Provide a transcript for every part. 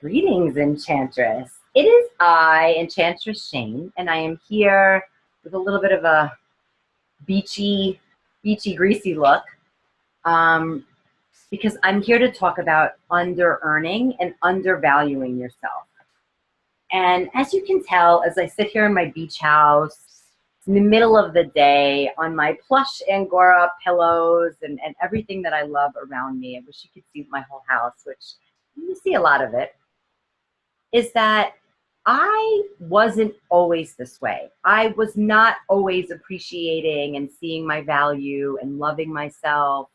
Greetings, Enchantress. It is I, Enchantress Shane, and I am here with a little bit of a beachy, greasy look, um, because I'm here to talk about under-earning and undervaluing yourself. And as you can tell, as I sit here in my beach house, in the middle of the day, on my plush Angora pillows and everything that I love around me, I wish you could see my whole house, which you see a lot of it, is that I wasn't always this way. I was not always appreciating and seeing my value and loving myself.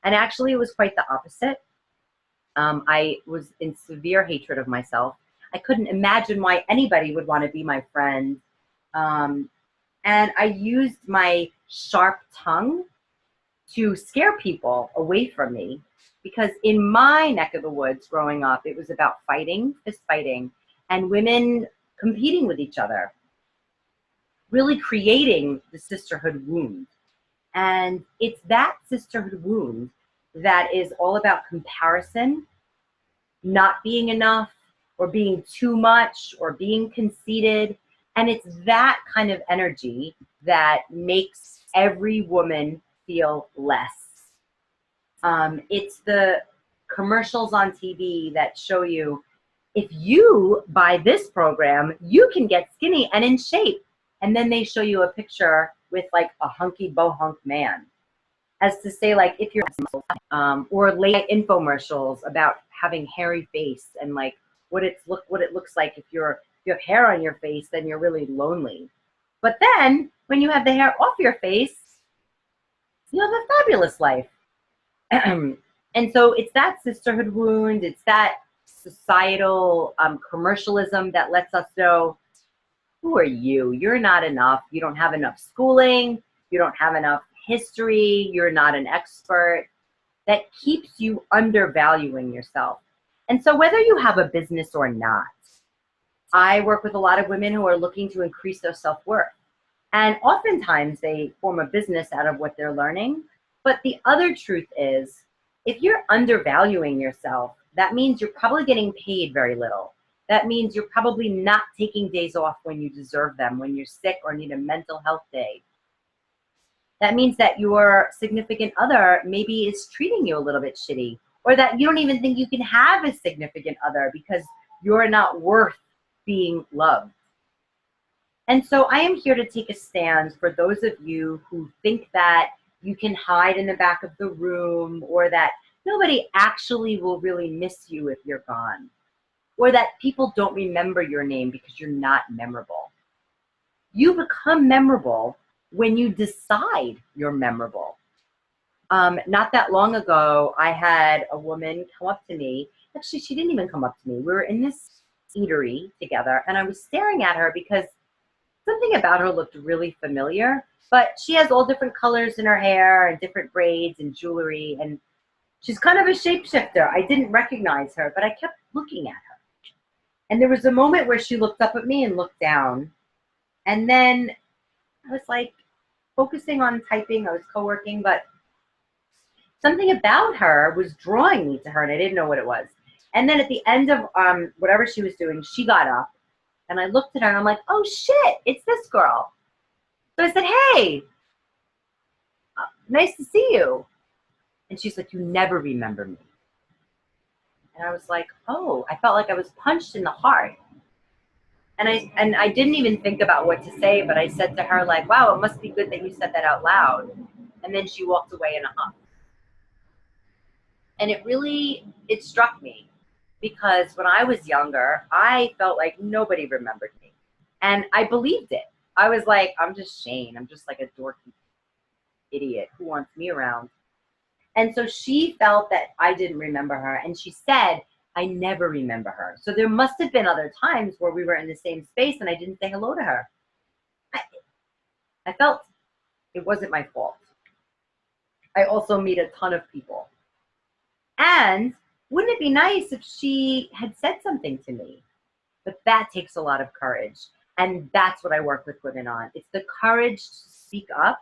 And actually, it was quite the opposite. I was in severe hatred of myself. I couldn't imagine why anybody would want to be my friend. Um, and I used my sharp tongue to scare people away from me, because in my neck of the woods growing up, it was about fighting, fist fighting, and women competing with each other, really creating the sisterhood wound. And it's that sisterhood wound that is all about comparison, not being enough, or being too much, or being conceited. And it's that kind of energy that makes every woman feel less. It's the commercials on TV that show you, if you buy this program, you can get skinny and in shape. And then they show you a picture with like a hunky bohunk man, as to say, like, if you're or late infomercials about having hairy face and like what it looks like if you have hair on your face, then you're really lonely. But then when you have the hair off your face, you have a fabulous life. And so it's that sisterhood wound, it's that societal commercialism that lets us know, who are you? You're not enough. You don't have enough schooling. You don't have enough history. You're not an expert. That keeps you undervaluing yourself. And so whether you have a business or not, I work with a lot of women who are looking to increase their self-worth. And oftentimes they form a business out of what they're learning. But the other truth is, if you're undervaluing yourself, that means you're probably getting paid very little. That means you're probably not taking days off when you deserve them, when you're sick or need a mental health day. That means that your significant other maybe is treating you a little bit shitty, or that you don't even think you can have a significant other because you're not worth being loved. And so I am here to take a stand for those of you who think that you can hide in the back of the room, or that nobody actually will really miss you if you're gone, or that people don't remember your name because you're not memorable. You become memorable when you decide you're memorable. Not that long ago, I had a woman come up to me. Actually, she didn't even come up to me. We were in this eatery together, and I was staring at her because something about her looked really familiar, but she has all different colors in her hair and different braids and jewelry, and she's kind of a shapeshifter. I didn't recognize her, but I kept looking at her. And there was a moment where she looked up at me and looked down, and then I was like focusing on typing. I was co-working, but something about her was drawing me to her, and I didn't know what it was. And then at the end of whatever she was doing, she got up, and I looked at her, and I'm like, oh shit, it's this girl. So I said, hey, nice to see you. And she's like, you never remember me. And I was like, oh, I felt like I was punched in the heart. And I didn't even think about what to say, but I said to her, like, wow, it must be good that you said that out loud. And then she walked away in a huff. And it struck me, because when I was younger, I felt like nobody remembered me. And I believed it. I was like, I'm just Shane. I'm just like a dorky idiot who wants me around. And so she felt that I didn't remember her. And she said, I never remember her. So there must have been other times where we were in the same space and I didn't say hello to her. I felt it wasn't my fault. I also meet a ton of people. And wouldn't it be nice if she had said something to me? But that takes a lot of courage. And that's what I work with women on. It's the courage to speak up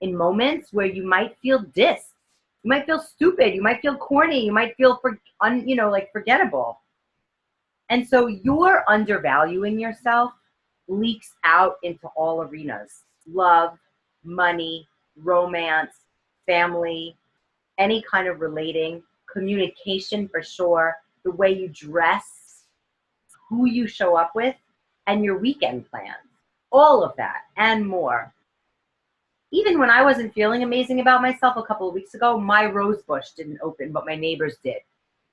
in moments where you might feel dissed. You might feel stupid. You might feel corny. You might feel, like forgettable. And so your undervaluing yourself leaks out into all arenas: love, money, romance, family, any kind of relating, communication for sure, the way you dress, who you show up with, and your weekend plans. All of that and more. Even when I wasn't feeling amazing about myself a couple of weeks ago, my rose bush didn't open, but my neighbors did.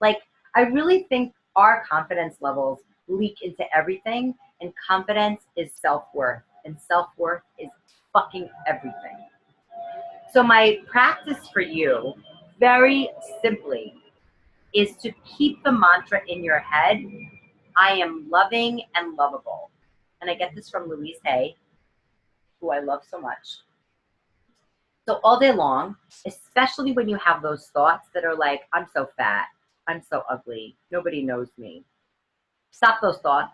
Like, I really think our confidence levels leak into everything, and confidence is self-worth, and self-worth is fucking everything. So my practice for you, very simply, is to keep the mantra in your head: I am loving and lovable. And I get this from Louise Hay, who I love so much. So all day long, especially when you have those thoughts that are like, I'm so fat, I'm so ugly, nobody knows me. Stop those thoughts.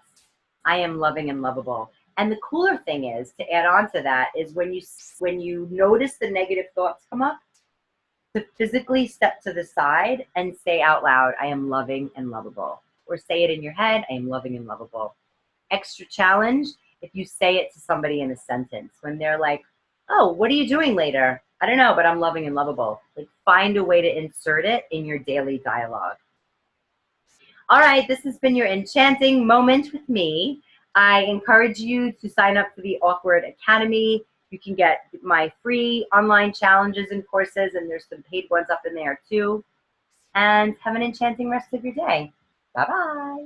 I am loving and lovable. And the cooler thing is, to add on to that, is when you notice the negative thoughts come up, to physically step to the side and say out loud, I am loving and lovable. Or say it in your head, I am loving and lovable. Extra challenge, if you say it to somebody in a sentence, when they're like, oh, what are you doing later? I don't know, but I'm loving and lovable. Like, find a way to insert it in your daily dialogue. All right, this has been your enchanting moment with me. I encourage you to sign up for the Awkward Academy. You can get my free online challenges and courses, and there's some paid ones up in there too. And have an enchanting rest of your day. Bye-bye.